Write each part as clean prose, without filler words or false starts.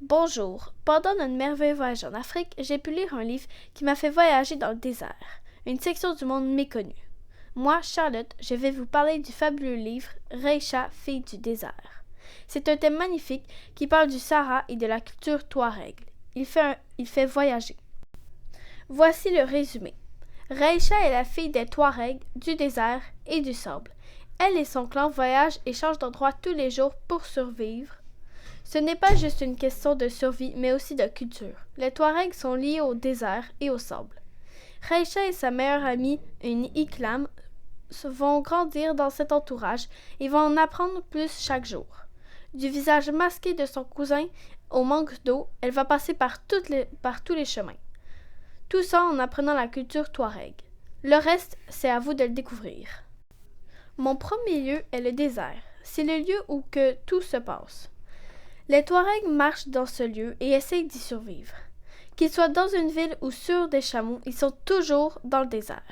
Bonjour. Pendant notre merveilleux voyage en Afrique, j'ai pu lire un livre qui m'a fait voyager dans le désert, une section du monde méconnue. Moi, Charlotte, je vais vous parler du fabuleux livre Reicha, fille du désert. C'est un thème magnifique qui parle du Sahara et de la culture touareg. Il fait voyager. Voici le résumé. Reicha est la fille des Touaregs, du désert et du sable. Elle et son clan voyagent et changent d'endroit tous les jours pour survivre. Ce n'est pas juste une question de survie, mais aussi de culture. Les Touaregs sont liés au désert et au sable. Reicha et sa meilleure amie, une Iklam, vont grandir dans cet entourage et vont en apprendre plus chaque jour. Du visage masqué de son cousin au manque d'eau, elle va passer par tous les chemins. Tout ça en apprenant la culture touareg. Le reste, c'est à vous de le découvrir. Mon premier lieu est le désert. C'est le lieu où que tout se passe. Les Touaregs marchent dans ce lieu et essayent d'y survivre. Qu'ils soient dans une ville ou sur des chameaux, ils sont toujours dans le désert.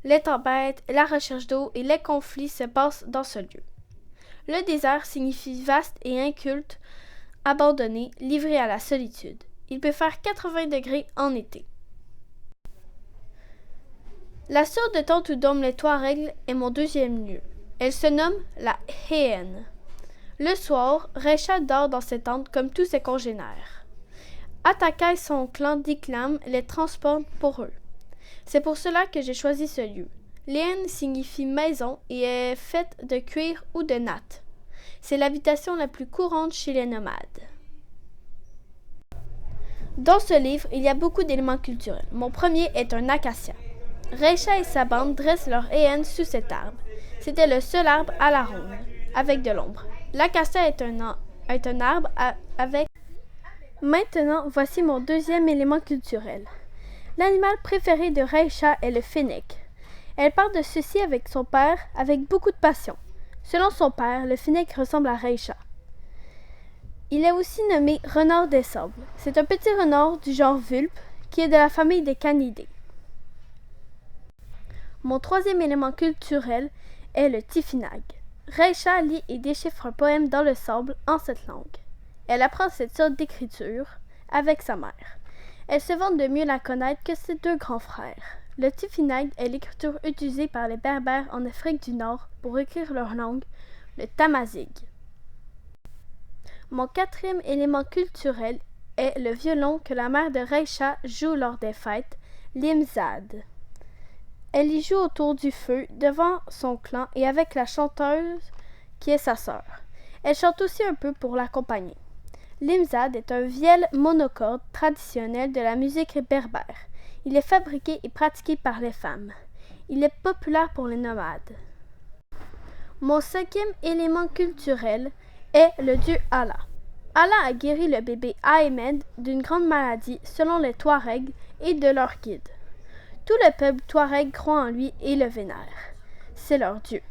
Les tempêtes, la recherche d'eau et les conflits se passent dans ce lieu. Le désert signifie vaste et inculte, abandonné, livré à la solitude. Il peut faire 80 degrés en été. La sorte de tente où dorment les Touaregs est mon deuxième lieu. Elle se nomme la Héenne. Le soir, Reicha dort dans cette tente comme tous ses congénères. Ataka et son clan d'Iklam les transportent pour eux. C'est pour cela que j'ai choisi ce lieu. L'Héenne signifie maison et est faite de cuir ou de natte. C'est l'habitation la plus courante chez les nomades. Dans ce livre, il y a beaucoup d'éléments culturels. Mon premier est un acacia. Reicha et sa bande dressent leur Héenne sous cet arbre. C'était le seul arbre à la ronde, avec de l'ombre. L'acacia est un arbre avec... Maintenant, voici mon deuxième élément culturel. L'animal préféré de Reicha est le fennec. Elle parle de ceci avec son père avec beaucoup de passion. Selon son père, le fennec ressemble à Reicha. Il est aussi nommé renard des sables. C'est un petit renard du genre vulpe qui est de la famille des canidés. Mon troisième élément culturel est le tifinagh. Reicha lit et déchiffre un poème dans le sable en cette langue. Elle apprend cette sorte d'écriture avec sa mère. Elle se vante de mieux la connaître que ses deux grands frères. Le tifinagh est l'écriture utilisée par les Berbères en Afrique du Nord pour écrire leur langue, le tamazight. Mon quatrième élément culturel est le violon que la mère de Reicha joue lors des fêtes, l'imzad. Elle y joue autour du feu, devant son clan et avec la chanteuse qui est sa sœur. Elle chante aussi un peu pour l'accompagner. L'imzad est un vielle monocorde traditionnel de la musique berbère. Il est fabriqué et pratiqué par les femmes. Il est populaire pour les nomades. Mon cinquième élément culturel est le dieu Allah. Allah a guéri le bébé Ahmed d'une grande maladie selon les Touaregs et de leur guide. Tout le peuple touareg croit en lui et le vénère. C'est leur Dieu.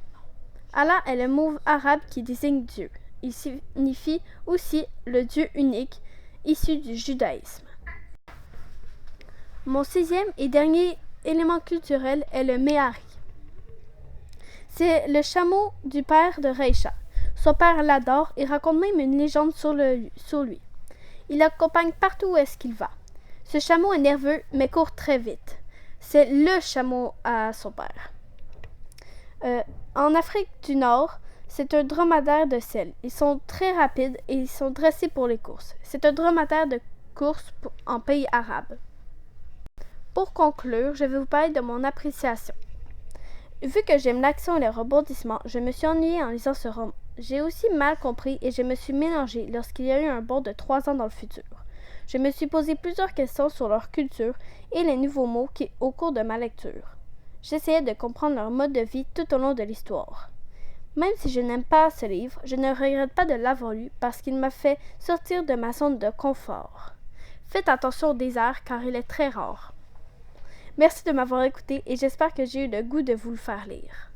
Allah est le mot arabe qui désigne Dieu. Il signifie aussi le Dieu unique, issu du judaïsme. Mon sixième et dernier élément culturel est le Méhari. C'est le chameau du père de Reicha. Son père l'adore et raconte même une légende sur lui. Il l'accompagne partout où est-ce qu'il va. Ce chameau est nerveux mais court très vite. C'est le chameau à son père. En Afrique du Nord, c'est un dromadaire de selle. Ils sont très rapides et ils sont dressés pour les courses. C'est un dromadaire de course en pays arabe. Pour conclure, je vais vous parler de mon appréciation. Vu que j'aime l'action et les rebondissements, je me suis ennuyée en lisant ce roman. J'ai aussi mal compris et je me suis mélangée lorsqu'il y a eu un bond de 3 ans dans le futur. Je me suis posé plusieurs questions sur leur culture et les nouveaux mots au cours de ma lecture. J'essayais de comprendre leur mode de vie tout au long de l'histoire. Même si je n'aime pas ce livre, je ne regrette pas de l'avoir lu parce qu'il m'a fait sortir de ma zone de confort. Faites attention au désert car il est très rare. Merci de m'avoir écouté et j'espère que j'ai eu le goût de vous le faire lire.